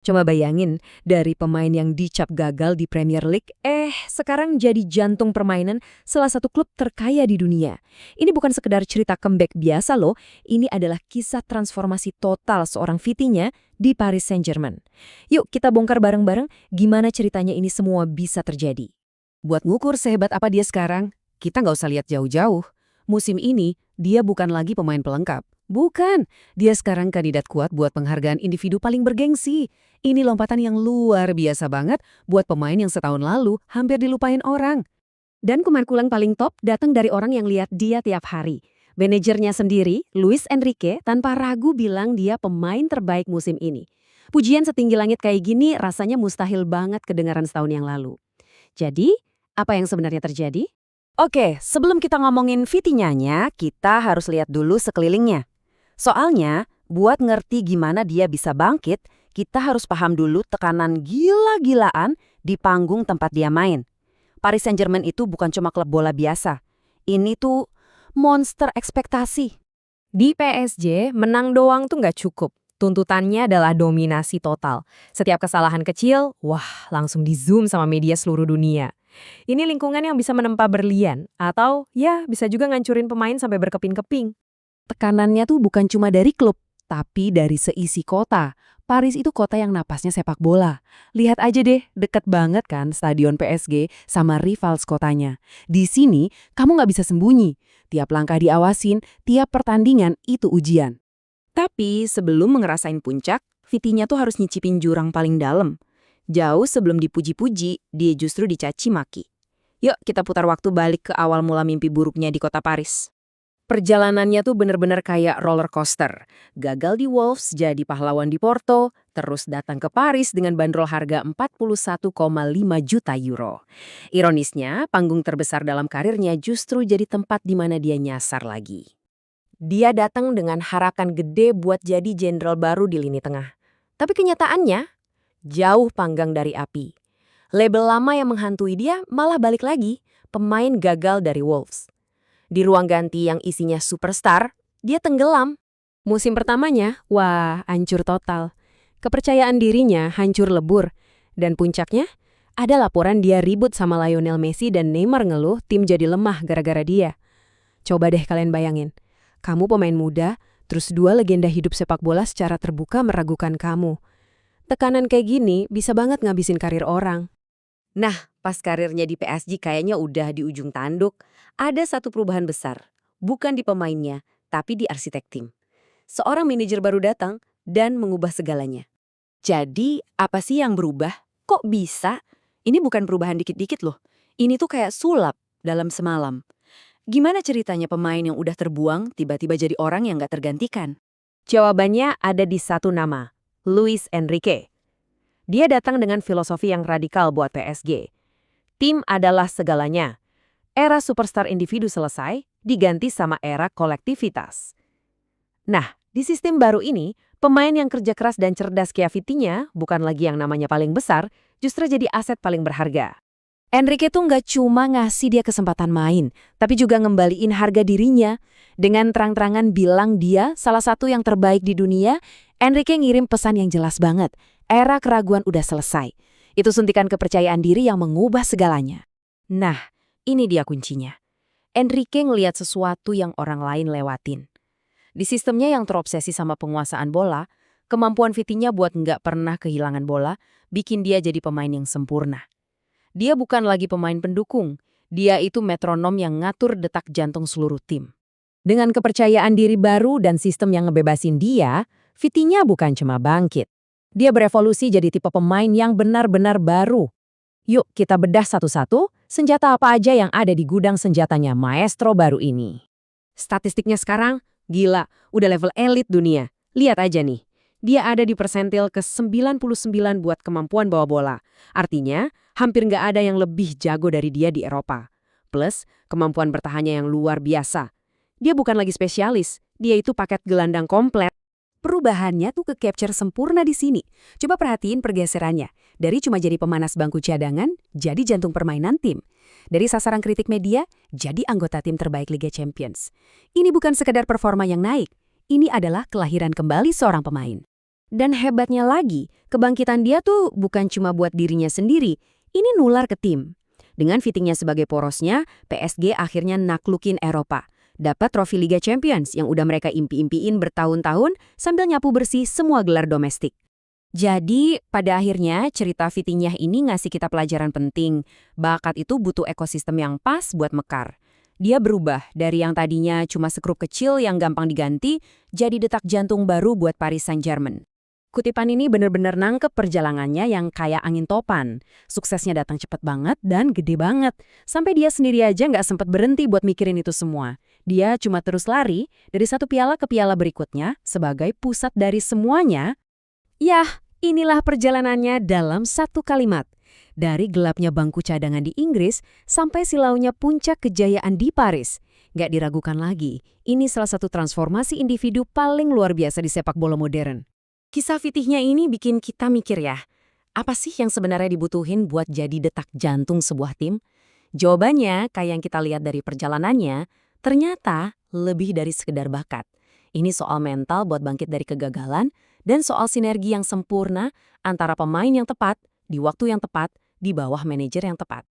Coba bayangin, dari pemain yang dicap gagal di Premier League, sekarang jadi jantung permainan salah satu klub terkaya di dunia. Ini bukan sekedar cerita comeback biasa loh, ini adalah kisah transformasi total seorang Vitinha di Paris Saint-Germain. Yuk kita bongkar bareng-bareng gimana ceritanya ini semua bisa terjadi. Buat ngukur sehebat apa dia sekarang, kita nggak usah lihat jauh-jauh. Musim ini, dia bukan lagi pemain pelengkap. Bukan, dia sekarang kandidat kuat buat penghargaan individu paling bergengsi. Ini lompatan yang luar biasa banget buat pemain yang setahun lalu hampir dilupain orang. Dan kuman-kulang paling top datang dari orang yang lihat dia tiap hari. Manajernya sendiri, Luis Enrique, tanpa ragu bilang dia pemain terbaik musim ini. Pujian setinggi langit kayak gini rasanya mustahil banget kedengaran setahun yang lalu. Jadi, apa yang sebenarnya terjadi? Oke, sebelum kita ngomongin Vitinhanya, kita harus lihat dulu sekelilingnya. Soalnya, buat ngerti gimana dia bisa bangkit, kita harus paham dulu tekanan gila-gilaan di panggung tempat dia main. Paris Saint-Germain itu bukan cuma klub bola biasa. Ini tuh monster ekspektasi. Di PSG, menang doang tuh nggak cukup. Tuntutannya adalah dominasi total. Setiap kesalahan kecil, wah langsung di-zoom sama media seluruh dunia. Ini lingkungan yang bisa menempa berlian, atau ya bisa juga ngancurin pemain sampai berkeping-keping. Tekanannya tuh bukan cuma dari klub, tapi dari seisi kota. Paris itu kota yang napasnya sepak bola. Lihat aja deh, deket banget kan stadion PSG sama rivals kotanya. Di sini, kamu nggak bisa sembunyi. Tiap langkah diawasin, tiap pertandingan itu ujian. Tapi sebelum ngerasain puncak, Vitinha tuh harus nyicipin jurang paling dalam. Jauh sebelum dipuji-puji, dia justru dicaci maki. Yuk kita putar waktu balik ke awal mula mimpi buruknya di kota Paris. Perjalanannya tuh bener-bener kayak roller coaster. Gagal di Wolves, jadi pahlawan di Porto, terus datang ke Paris dengan bandrol harga 41,5 juta euro. Ironisnya, panggung terbesar dalam karirnya justru jadi tempat di mana dia nyasar lagi. Dia datang dengan harapan gede buat jadi jenderal baru di lini tengah. Tapi kenyataannya, jauh panggang dari api. Label lama yang menghantui dia malah balik lagi, pemain gagal dari Wolves. Di ruang ganti yang isinya superstar, dia tenggelam. Musim pertamanya, wah, hancur total. Kepercayaan dirinya hancur lebur. Dan puncaknya, ada laporan dia ribut sama Lionel Messi dan Neymar ngeluh tim jadi lemah gara-gara dia. Coba deh kalian bayangin, kamu pemain muda, terus dua legenda hidup sepak bola secara terbuka meragukan kamu. Tekanan kayak gini bisa banget ngabisin karir orang. Nah, pas karirnya di PSG kayaknya udah di ujung tanduk, ada satu perubahan besar. Bukan di pemainnya, tapi di arsitek tim. Seorang manajer baru datang dan mengubah segalanya. Jadi, apa sih yang berubah? Kok bisa? Ini bukan perubahan dikit-dikit loh. Ini tuh kayak sulap dalam semalam. Gimana ceritanya pemain yang udah terbuang tiba-tiba jadi orang yang gak tergantikan? Jawabannya ada di satu nama, Luis Enrique. Dia datang dengan filosofi yang radikal buat PSG. Tim adalah segalanya. Era superstar individu selesai, diganti sama era kolektivitas. Nah, di sistem baru ini, pemain yang kerja keras dan cerdas kayak Vitinha, bukan lagi yang namanya paling besar, justru jadi aset paling berharga. Enrique tuh nggak cuma ngasih dia kesempatan main, tapi juga ngembaliin harga dirinya. Dengan terang-terangan bilang dia salah satu yang terbaik di dunia, Enrique ngirim pesan yang jelas banget. Era keraguan udah selesai. Itu suntikan kepercayaan diri yang mengubah segalanya. Nah, ini dia kuncinya. Enrique ngelihat sesuatu yang orang lain lewatin. Di sistemnya yang terobsesi sama penguasaan bola, kemampuan Vitinha buat nggak pernah kehilangan bola, bikin dia jadi pemain yang sempurna. Dia bukan lagi pemain pendukung, dia itu metronom yang ngatur detak jantung seluruh tim. Dengan kepercayaan diri baru dan sistem yang ngebebasin dia, Vitinha bukan cuma bangkit. Dia berevolusi jadi tipe pemain yang benar-benar baru. Yuk kita bedah satu-satu, senjata apa aja yang ada di gudang senjatanya maestro baru ini. Statistiknya sekarang, gila, udah level elit dunia. Lihat aja nih, dia ada di persentil ke-99 buat kemampuan bawa bola. Artinya, hampir nggak ada yang lebih jago dari dia di Eropa. Plus, kemampuan bertahannya yang luar biasa. Dia bukan lagi spesialis, dia itu paket gelandang komplet. Perubahannya tuh ke-capture sempurna di sini. Coba perhatiin pergeserannya. Dari cuma jadi pemanas bangku cadangan, jadi jantung permainan tim. Dari sasaran kritik media, jadi anggota tim terbaik Liga Champions. Ini bukan sekedar performa yang naik. Ini adalah kelahiran kembali seorang pemain. Dan hebatnya lagi, kebangkitan dia tuh bukan cuma buat dirinya sendiri, ini nular ke tim. Dengan fittingnya sebagai porosnya, PSG akhirnya naklukin Eropa. Dapat trofi Liga Champions yang udah mereka impi-impiin bertahun-tahun sambil nyapu bersih semua gelar domestik. Jadi, pada akhirnya cerita Vitinha ini ngasih kita pelajaran penting. Bakat itu butuh ekosistem yang pas buat mekar. Dia berubah dari yang tadinya cuma sekrup kecil yang gampang diganti, jadi detak jantung baru buat Paris Saint-Germain. Kutipan ini benar-benar nangkep perjalanannya yang kayak angin topan. Suksesnya datang cepat banget dan gede banget. Sampai dia sendiri aja nggak sempat berhenti buat mikirin itu semua. Dia cuma terus lari dari satu piala ke piala berikutnya sebagai pusat dari semuanya. Yah, inilah perjalanannya dalam satu kalimat. Dari gelapnya bangku cadangan di Inggris sampai silaunya puncak kejayaan di Paris. Nggak diragukan lagi, ini salah satu transformasi individu paling luar biasa di sepak bola modern. Kisah Vitinha ini bikin kita mikir ya, apa sih yang sebenarnya dibutuhin buat jadi detak jantung sebuah tim? Jawabannya, kayak yang kita lihat dari perjalanannya, ternyata lebih dari sekedar bakat. Ini soal mental buat bangkit dari kegagalan, dan soal sinergi yang sempurna antara pemain yang tepat, di waktu yang tepat, di bawah manajer yang tepat.